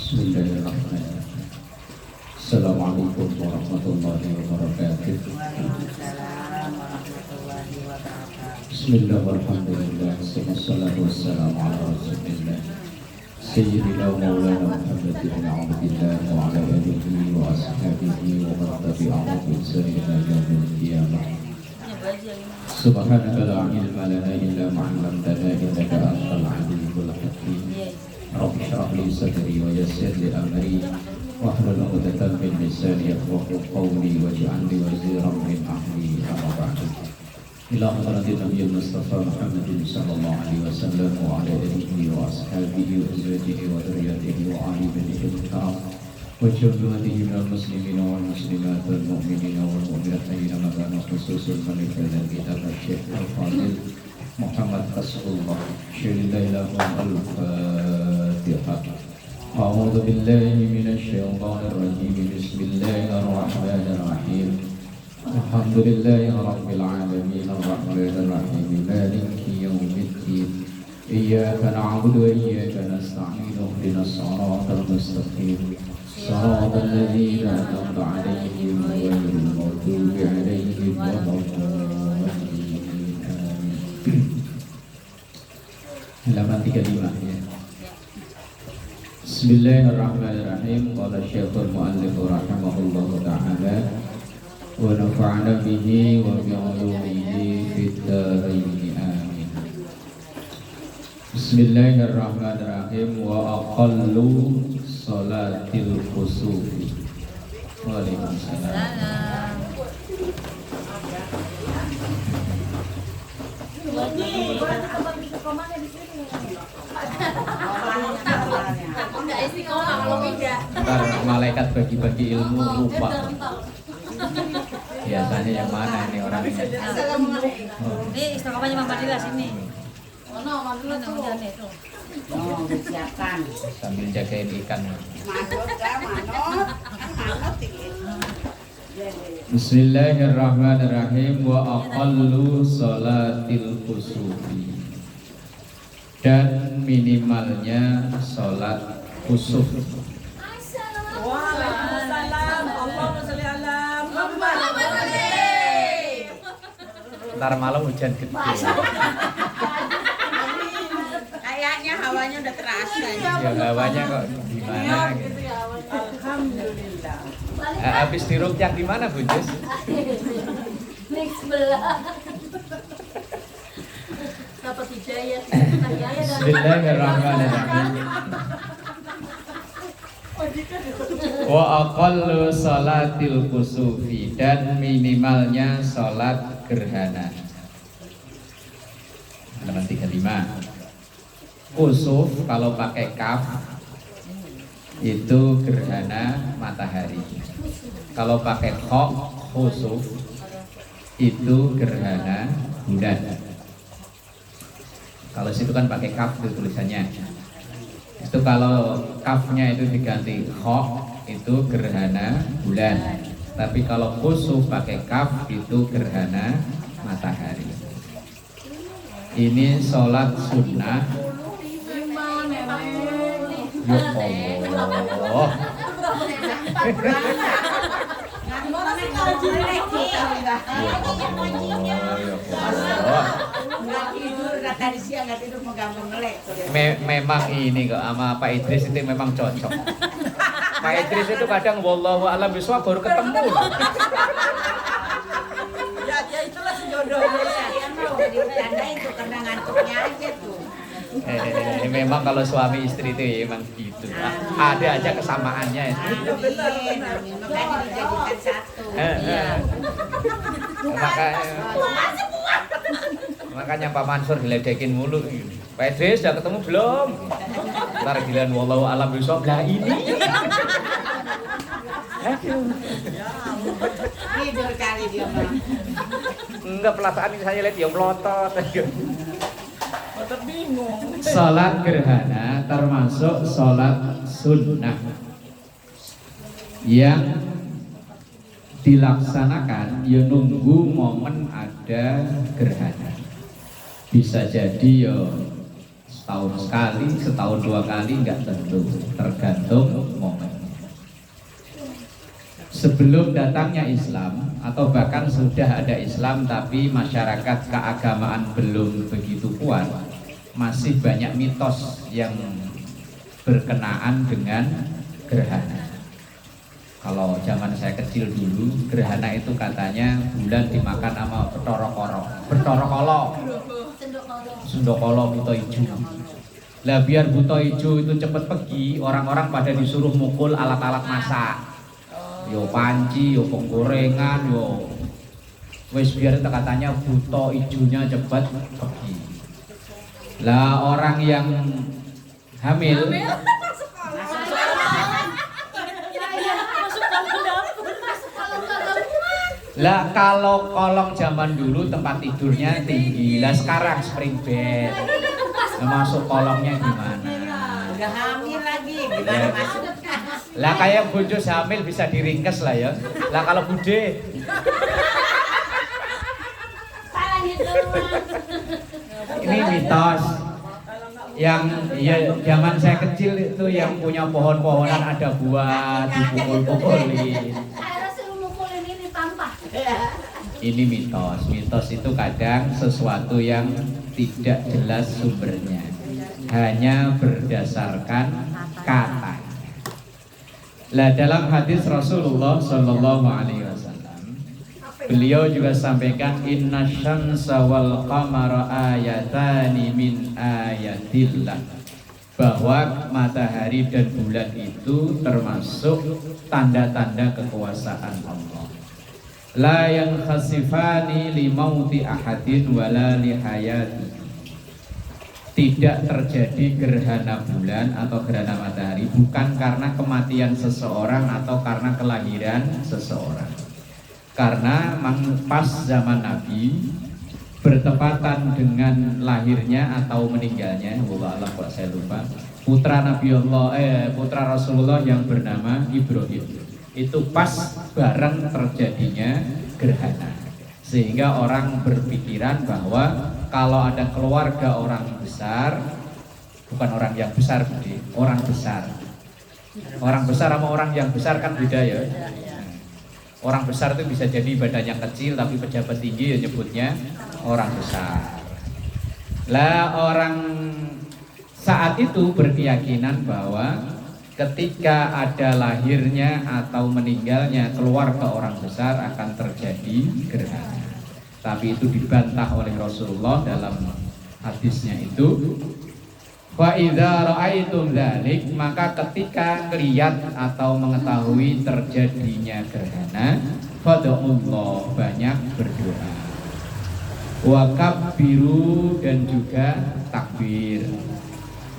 Bismillahirrahmanirrahim. Assalamualaikum warahmatullahi wabarakatuh. Bismillahirrahmanirrahim. Wassalatu wassalamu ala rasulillah Sayyidina Maulana Muhammad bin Abdillah wa ala alihi wa ashabihi wa man tabi'ahum bi ihsan ila yaumil qiyamah. Subhanaka la ilma lana illa ma 'allamtana innaka antal 'alimul hakim. Rabbi shrah li sadri wa yassir li amri wahlul 'uqdatam min lisani yafqahu qawli waj'al li waziran min ahli. Amma ba'du. Ila hadratin Nabi Mustafa Muhammadin sallallahu alaihi wasallam wa ala alihi wa ashabihi wa azwajihi wa dzurriyyatihi wa ali baitihi al-kiram wa jami'atihi minal muslimina wal muslimat wal mu'minina wal mu'minat ayyama kana khususul malika dan kitab Syekh Al-Fadil Muhammad Rasulullah Syairillah al-Fatihah. A'udzu billahi minasy syaithanir rajim. Bismillahirrahmanirrahim. Alhamdulillahi rabbil alamin arrahmanir rahim maliki yaumiddin. Iyyaka na'budu wa iyyaka nasta'in. Ihdinas siratal mustaqim. Siratal ladzina an'amta 'alaihim ghairil maghdubi 'alaihim waladdallin. Halaman 35 ya. Bismillahirrahmanirrahim. Qala Syekhul Mu'allif rahimahullahu ta'ala wa nafa'ana bihi wa bi 'ulumihi fid dharain amin. Bismillahirrahmanirrahim. Wa aqallu salatil khusufi. Waalaikumsalam. Ntar malaikat bagi-bagi ilmu lupa. Biasanya yang mana ini orangnya? Ini istiqomahnya Mama Dila sini. Siapkan Sambil jagain ikan. Bismillahirrahmanirrahim. Wa aqallu salatil khusufi. Dan minimalnya salat khusuf. Waalaikumsalam. Allahumma sholli ala Muhammad. Ntar malam hujan gede. Kayaknya hawanya udah terasa. Ya hawanya kok gimana gitu. Alhamdulillah. Habis diruqyah di mana, Bu Jus? Nih sebelah. Dapat hidayah. Bismillahirrahmanirrahim. Wa aqallu salatil kusufi. Dan minimalnya salat gerhana. Halaman 35. Kusuf kalau pakai kaf itu gerhana matahari. Kalau pakai kha khusuf itu gerhana bulan. Kalau situ kan pakai kaf itu tulisannya. Itu kalau kafnya itu diganti kha itu gerhana bulan. Tapi kalau khusuf pakai kaf itu gerhana matahari. Ini sholat sunnah. Ya Allah. Memang ini kok sama Pak Idris itu memang cocok. Pak Idris itu kadang wallahu a'lam bishawab baru ketemu. Ya itulah sejodohnya. Tanda itu karena ngantuknya aja tuh. Memang kalau suami istri itu memang gitu. Ada aja kesamaannya itu. Makanya dijadikan satu. Makanya Pak Mansur diledekin mulu. Pak Idris udah ketemu belum? Ntar giliran wallahu a'lam bishawab lah ini. Tidur kali dia mah. Enggak, perasaan ini saya lihat dia melotot. Bingung. Salat gerhana termasuk salat sunnah yang dilaksanakan ya nunggu momen ada gerhana. Bisa jadi ya Setahun sekali, setahun 2 kali nggak tentu, tergantung momen. Sebelum datangnya Islam atau bahkan sudah ada Islam tapi masyarakat keagamaan belum begitu kuat, masih banyak mitos yang berkenaan dengan gerhana. Kalau zaman saya kecil dulu, gerhana itu katanya bulan dimakan sama betorokolo, sundokolo buto ijo. Lah biar buto ijo itu cepet pergi, orang-orang pada disuruh mukul alat-alat masak. Yo panci, yo penggorengan, yo wis biar katanya buto ijonya cepet pergi. Lah orang yang hamil lah kalau kolong zaman dulu tempat tidurnya tinggi, lah sekarang spring bed. Nah, masuk kolongnya gimana? Udah hamil lagi, gimana masuknya? Lah kayak bojo hamil bisa diringkes lah ya. Lah kalau bude ini mitos yang ya zaman saya kecil itu yang punya pohon-pohonan ada buah dipukul-pukulin. Ini mitos. Mitos itu kadang sesuatu yang tidak jelas sumbernya, hanya berdasarkan kata. Lah dalam hadis Rasulullah Shallallahu Alaihi Wasallam, beliau juga sampaikan inna syamsa wal qamara ayatani min ayatillah, bahwa matahari dan bulan itu termasuk tanda-tanda kekuasaan Allah. La yang khasifani li mauti ahadin wala li hayati. Tidak terjadi gerhana bulan atau gerhana matahari bukan karena kematian seseorang atau karena kelahiran seseorang. Karena pas zaman Nabi bertepatan dengan lahirnya atau meninggalnya, wallahu a'lam, kok saya lupa, putra Rasulullah yang bernama Ibrahim. Itu pas bareng terjadinya gerhana, sehingga orang berpikiran bahwa kalau ada keluarga orang besar, bukan orang yang besar, orang besar. Orang besar sama orang yang besar kan beda ya. Orang besar itu bisa jadi badannya kecil tapi pejabat tinggi ya nyebutnya orang besar. Lah orang saat itu berkeyakinan bahwa ketika ada lahirnya atau meninggalnya keluarga orang besar akan terjadi gerhana. Tapi itu dibantah oleh Rasulullah dalam hadisnya itu. Fa idza ra'aitum dzalik, maka ketika lihat atau mengetahui terjadinya gerhana, fad'ullah, banyak berdoa. Wa kabbiru, dan juga takbir.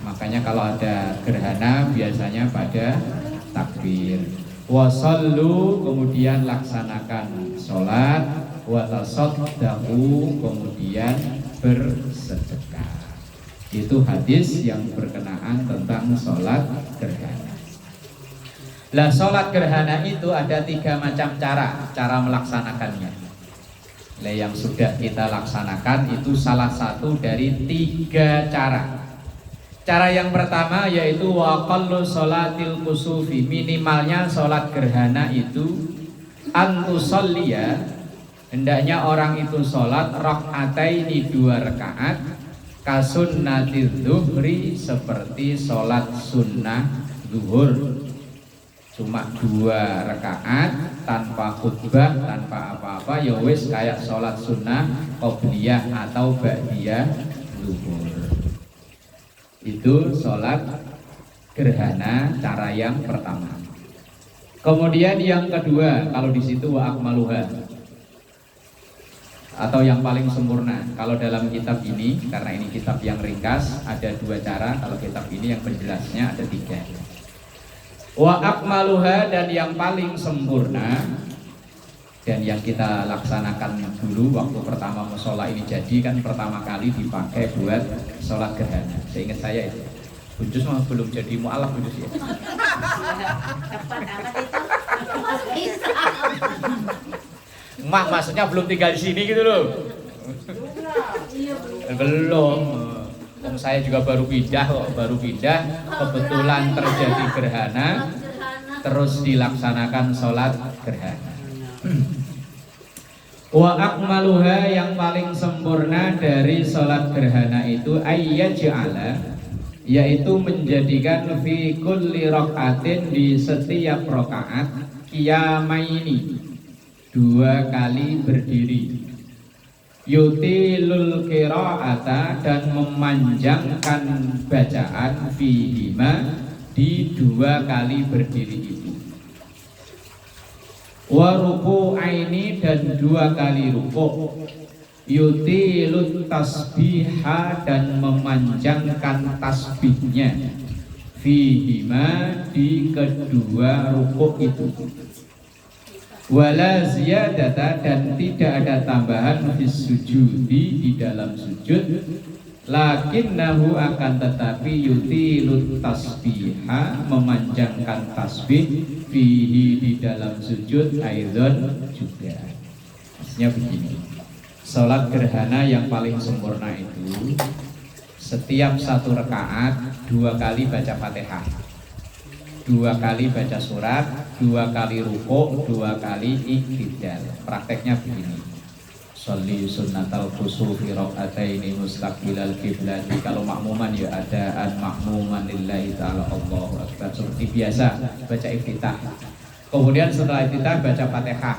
Makanya kalau ada gerhana biasanya pada takbir. Wasallu, kemudian laksanakan sholat. Watasaddaqu, kemudian bersedekah. Itu hadis yang berkenaan tentang sholat gerhana. Lah sholat gerhana itu ada 3 macam cara melaksanakannya. Lah yang sudah kita laksanakan itu salah satu dari 3 cara. Cara yang pertama yaitu waqallu sholatil kusufi, minimalnya sholat gerhana itu antusolliya, hendaknya orang itu sholat rak'ataini 2 rakaat, kasunnati zuhri, seperti sholat sunnah zuhur, cuma 2 rakaat tanpa khutbah, tanpa apa-apa, ya wis kayak sholat sunnah qobliyah atau ba'diyah zuhur. Itu sholat gerhana cara yang pertama. Kemudian yang kedua, kalau di situ wa akmaluha, atau yang paling sempurna. Kalau dalam kitab ini, karena ini kitab yang ringkas, ada 2 cara. Kalau kitab ini yang penjelasnya ada 3. Wa akmaluha, dan yang paling sempurna, dan yang kita laksanakan dulu waktu pertama musola ini jadi kan pertama kali dipakai buat sholat gerhana. Seingat saya itu Bunjus mah belum jadi mu'alaf Bunjus ya. Cepat amat itu. Masuk Islam. Mak maksudnya belum tinggal di sini gitu loh. Belum. Saya juga baru pindah kok, kebetulan terjadi gerhana, terus dilaksanakan sholat gerhana. Wa akmaluha, yang paling sempurna dari sholat gerhana itu ayyaj'ala, yaitu menjadikan fi kulli rakaatin, di setiap rakaat, qiyamaini, 2 kali berdiri, yutilul qiraata, dan memanjangkan bacaan fihima, di 2 kali berdiri itu, wa ruku'aini, dan 2 kali ruku', yutilut tasbiha, dan memanjangkan tasbihnya fihima, di kedua rukuk itu, wala ziyadata, dan tidak ada tambahan fis sujudi, di dalam sujud, lakinnahu, akan tetapi, yutilut tasbiha, memanjangkan tasbih fihi, di dalam sujud, aidon, juga. Maksudnya begini, sholat gerhana yang paling sempurna itu setiap 1 rakaat 2 kali baca Fatihah, 2 kali baca surat, 2 kali rukuk, 2 kali iktidal. Prakteknya begini, sholli sunnatal kusufi rakaataini mustaqbilal kiblati. Kalau makmuman ya adaan makmuman lillahi ta'ala Allahu akbar, seperti biasa baca iftitah. Kemudian setelah iftitah baca Fatihah.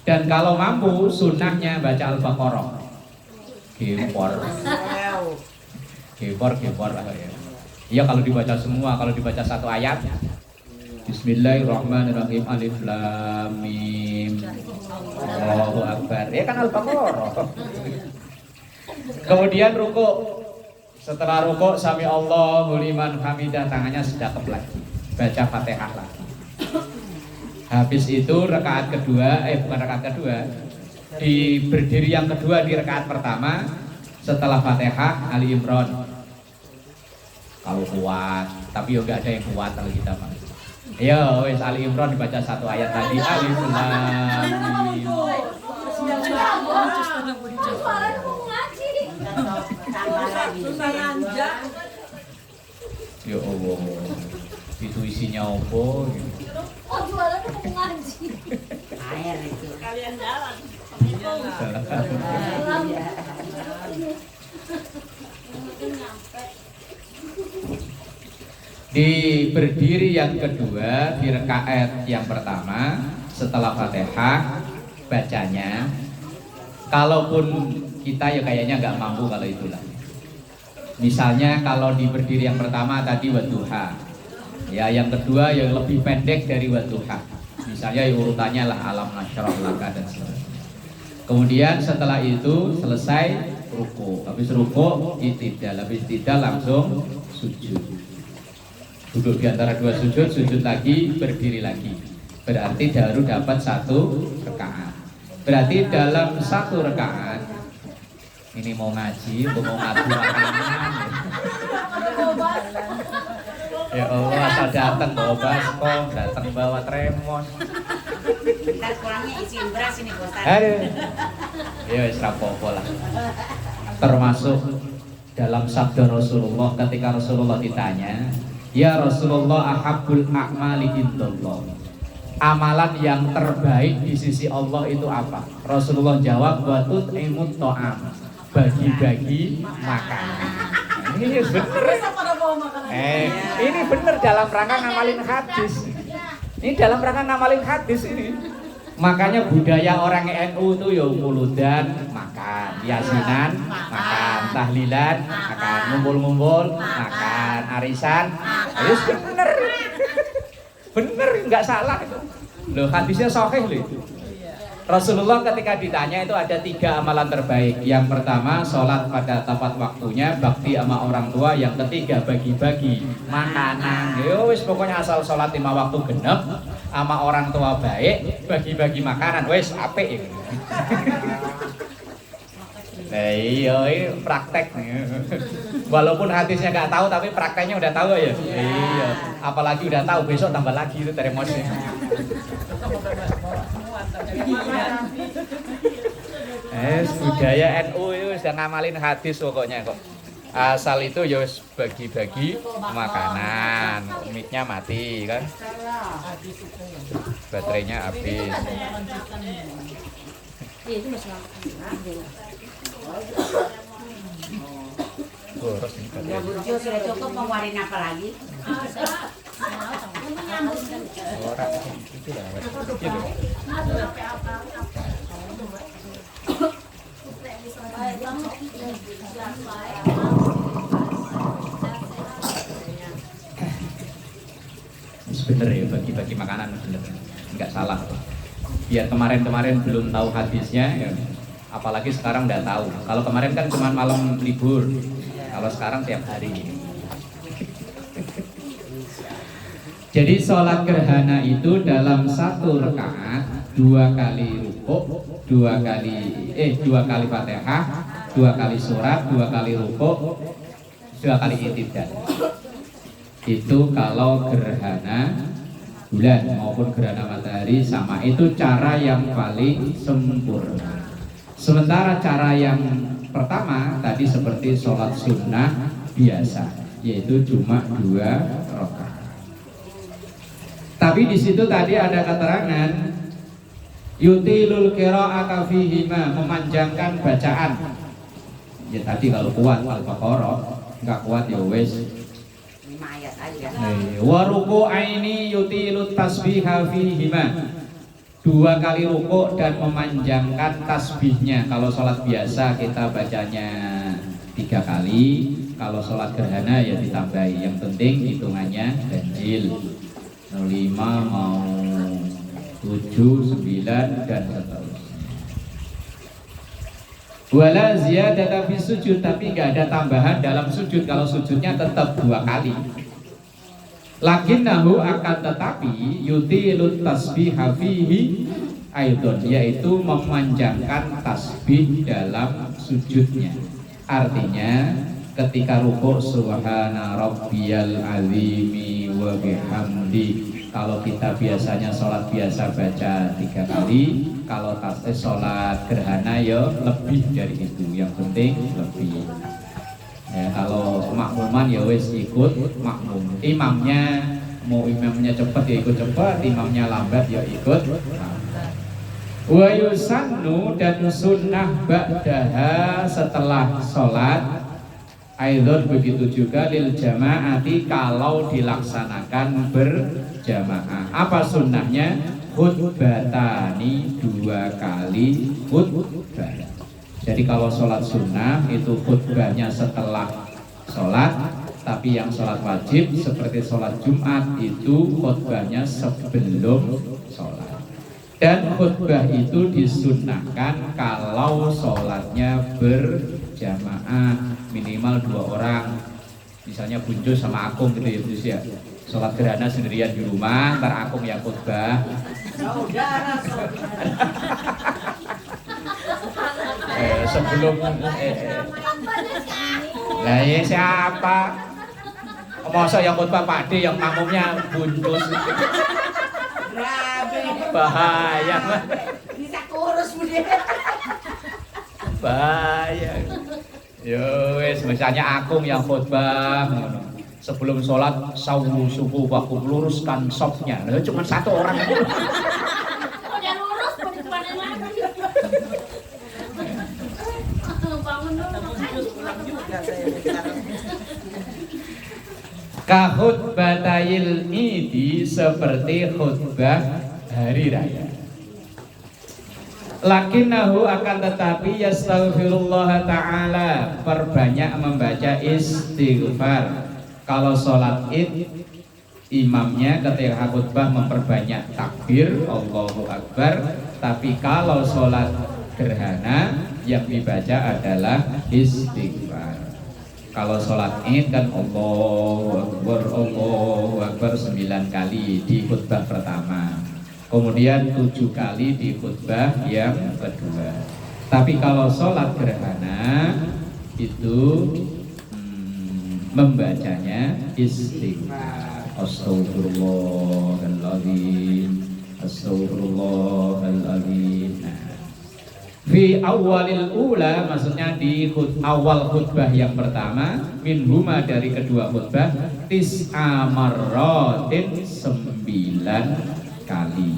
Dan kalau mampu, sunnahnya baca Al-Baqarah. Gempor lah ya. Iya kalau dibaca semua, kalau dibaca 1 ayat, Bismillahirrahmanirrahim, alif lam mim, Allahu akbar. Ya kan Al-Baqarah. Kemudian rukuk. Setelah rukuk, sami Allahu liman hamidah, tangannya sedekap lagi, baca Fatihah lagi. Habis itu rakaat kedua, bukan rakaat kedua, di berdiri yang kedua di rakaat pertama, setelah Fatihah Ali Imran. Kalau kuat, tapi ya enggak ada yang kuat kalau kita mah. Ya wes Ali Imran dibaca 1 ayat tadi, alif lam mim. Ya Allah, itu isinya apa? Oh, jualan mau ngaji. Air itu. Kalian jalan. Di berdiri yang kedua, di rakaat yang pertama, setelah Fatihah bacanya, kalaupun kita ya kayaknya nggak mampu kalau itulah. Misalnya kalau di berdiri yang pertama tadi wadduha, ya yang kedua yang lebih pendek dari wadduha, misalnya ya urutannya lah alam nasyrah laka dan sebagainya. Kemudian setelah itu selesai ruku, habis ruku iktidal, habis iktidal langsung sujud, duduk di antara 2 sujud, sujud lagi, berdiri lagi, berarti baru dapat 1 rakaat. Berarti dalam 1 rakaat ini mau ngaji, mau ngadu makanan. Ya Allah, asal datang bawa baskom, datang bawa tremos. Ntar kurangnya isiin beras ini Bos. Aduh. Ya wis rapopo lah. Termasuk dalam sabda Rasulullah ketika Rasulullah ditanya, "Ya Rasulullah, ahabbul a'mali indallah." Amalan yang terbaik di sisi Allah itu apa? Rasulullah jawab, "Wa tut'imut ta'am." Bagi-bagi makanan. Ini bener. Ini bener dalam rangka ngamalin hadis. Ini dalam rangka ngamalin hadis ini. Makanya budaya orang NU itu ya muludan makan, yasinan makan, tahlilan makan, ngumpul-ngumpul makan, arisan. Terus bener. Bener, nggak salah itu. Loh, hadisnya sahih loh itu. Rasulullah ketika ditanya itu ada 3 amalan terbaik. Yang pertama sholat pada tepat waktunya, bakti sama orang tua. Yang ketiga bagi-bagi makanan. Yo wis pokoknya asal sholat 5 waktu genep, sama orang tua baik, bagi-bagi makanan. Wis apik iki. Iya, ini praktek. Walaupun hadisnya nggak tahu, tapi prakteknya udah tahu ya. Iya, apalagi udah tahu besok tambah lagi itu teremosnya. Budaya NU itu sudah ngamalin hadis pokoknya kok. Asal itu ya wis bagi-bagi makanan, mic-nya mati kan, baterainya habis. Iya itu masih lama. Boros ini Ya baterai. Bu Jo sudah cukup, mau warin apa lagi? Orang itu lah, gitu. Bener ya, bagi-bagi makanan bener, nggak salah. Biar kemarin-kemarin belum tahu hadisnya, ya. Apalagi sekarang udah tahu. Kalau kemarin kan cuma malam libur, kalau sekarang tiap hari. Jadi sholat gerhana itu dalam satu rakaat 2 kali rukuk, 2 kali Fatihah, 2 kali surat, 2 kali rukuk, 2 kali i'tidal. Itu kalau gerhana bulan maupun gerhana matahari sama, itu cara yang paling sempurna. Sementara cara yang pertama tadi seperti sholat sunnah biasa, yaitu cuma 2 rakaat. Tapi di situ tadi ada keterangan yutilul qira'ata fihima, memanjangkan bacaan. Ya tadi kalau kuat Al-Baqarah, enggak kuat ya wes 5 ayat aja. wa ruku'aini yutilut tasbiha fihima. 2 kali rukuk dan memanjangkan tasbihnya. Kalau sholat biasa kita bacanya 3 kali, kalau sholat gerhana ya ditambahi. Yang penting hitungannya ganjil. 5 mau 7, 9 dan seterusnya. Wala ziyadata fi sujud, tapi nggak ada tambahan dalam sujud. Kalau sujudnya tetap 2 kali. Lakinnahu akan tetapi yutilut tasbiha fihi aidon, yaitu memanjangkan tasbih dalam sujudnya. Artinya ketika rukuk subhana rabbiyal azimi wa bihamdi, kalau kita biasanya sholat biasa baca 3 kali, kalau sholat gerhana ya lebih dari itu, yang penting lebih. Ya, kalau makmuman ya wes ikut makmum, imamnya mau imamnya cepat ya ikut cepat, imamnya lambat ya ikut lambat. Wa yusannu, dan sunnah ba'daha setelah sholat aidon begitu juga lil jamaati kalau dilaksanakan berjamaah. Apa sunnahnya? Khutbatani, 2 kali khutbah. Jadi kalau sholat sunnah itu khutbahnya setelah sholat, tapi yang sholat wajib seperti sholat Jumat itu khutbahnya sebelum sholat. Dan khutbah itu disunnahkan kalau sholatnya berjamaah, minimal 2 orang. Misalnya Bunjo sama Akung gitu ya, Bunjo ya. Sholat gerhana sendirian di rumah, ntar Akung yang khutbah. Sebelum lah ya siapa? Masa yang khutbah Pak D, yang makmumnya Bunjus. Bahaya. Bisa kurus bude. Bahaya. Yo wes, misalnya Akung yang khutbah, sebelum sholat sawu subuh waktu luruskan sopnya, cuma 1 orang. Udah lurus, mau dikemanain lagi? Bangun dulu. Pulang juga saya sekarang. Kahutbatayil idi, seperti khutbah hari raya. Lakinnahu, akan tetapi yastaghfirullah ta'ala, perbanyak membaca istighfar. Kalau sholat id, imamnya ketika khutbah memperbanyak takbir Allahu Akbar. Tapi kalau sholat gerhana yang dibaca adalah istighfar. Kalau sholat id kan Allahu Akbar 9 kali di khutbah pertama, kemudian 7 kali di khutbah yang kedua. Tapi kalau sholat gerhana itu membacanya istighfar. Astagfirullahaladzim, astagfirullahaladzim. Nah, Fi awalil ula, maksudnya di awal khutbah yang pertama, minhuma dari kedua khutbah, tis'a marratin 9 kali.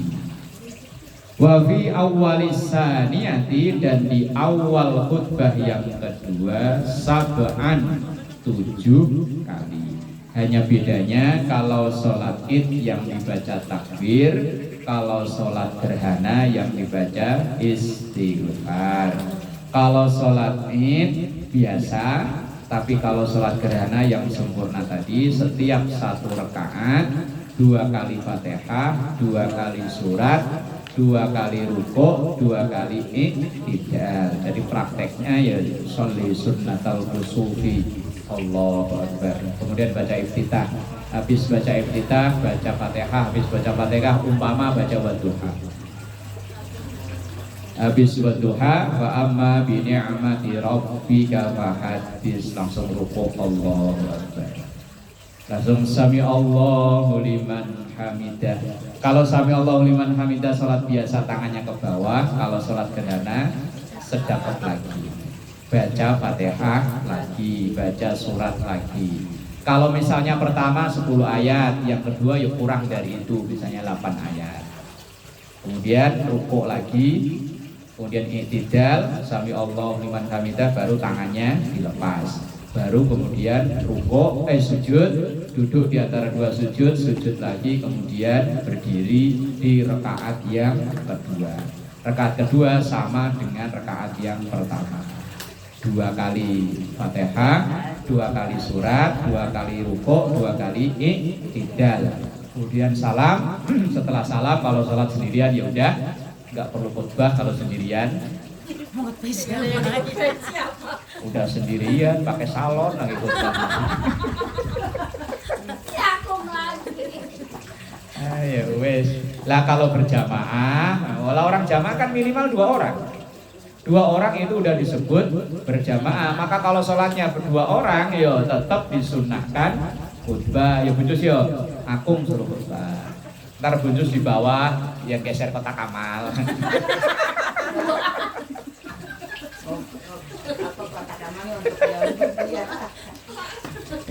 Wa fi awalis saniyati, dan di awal khutbah yang kedua, sab'an 7 kali. Hanya bedanya kalau sholat id yang dibaca takbir, kalau sholat gerhana yang dibaca istighfar. Kalau sholat id biasa, tapi kalau sholat gerhana yang sempurna tadi, setiap satu rakaat 2 kali Fatihah, 2 kali surat, 2 kali rukuk, 2 kali iktidal. Jadi prakteknya ya sholli sunnatal kusufi, Allahu Akbar. Kemudian baca iftitah. Habis baca iftitah, baca Fatihah. Habis baca Fatihah, umpama baca wadduha. Habis wadduha, wa amma bi ni'mati rabbika fahaddits, langsung rukuk, Allahu Akbar. Langsung sami Allahu liman hamidah. Kalau sami Allahu liman hamidah salat biasa tangannya ke bawah. Kalau salat gerhana sedekap lagi, baca Fatihah lagi, baca surat lagi. Kalau misalnya pertama 10 ayat, yang kedua ya kurang dari itu, misalnya 8 ayat. Kemudian rukuk lagi, kemudian i'tidal, sami Allahu liman hamidah, baru tangannya dilepas. Baru kemudian rukuk, sujud, duduk di antara 2 sujud, sujud lagi, kemudian berdiri di rakaat yang kedua. Rakaat kedua sama dengan rakaat yang pertama. 2 kali Fatihah, 2 kali surat, 2 kali rukuk, 2 kali i'tidal. Kemudian salam. Setelah salam, kalau sholat sendirian ya udah nggak perlu khutbah. Kalau sendirian udah sendirian pakai salon lagi khutbah. Ayo wes. Lah kalau berjamaah, orang jamaah kan minimal 2 orang. 2 orang itu udah disebut berjamaah. Maka kalau sholatnya berdua orang, yo tetap disunahkan khutbah. Ya bunjus yo, aku suruh khutbah. Ntar bunjus di bawah, yang geser kotak amal.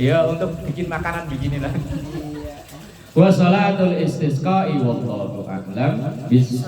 Ya untuk bikin makanan beginilah. Wa sholatul istisqa'i wallahu a'lam bis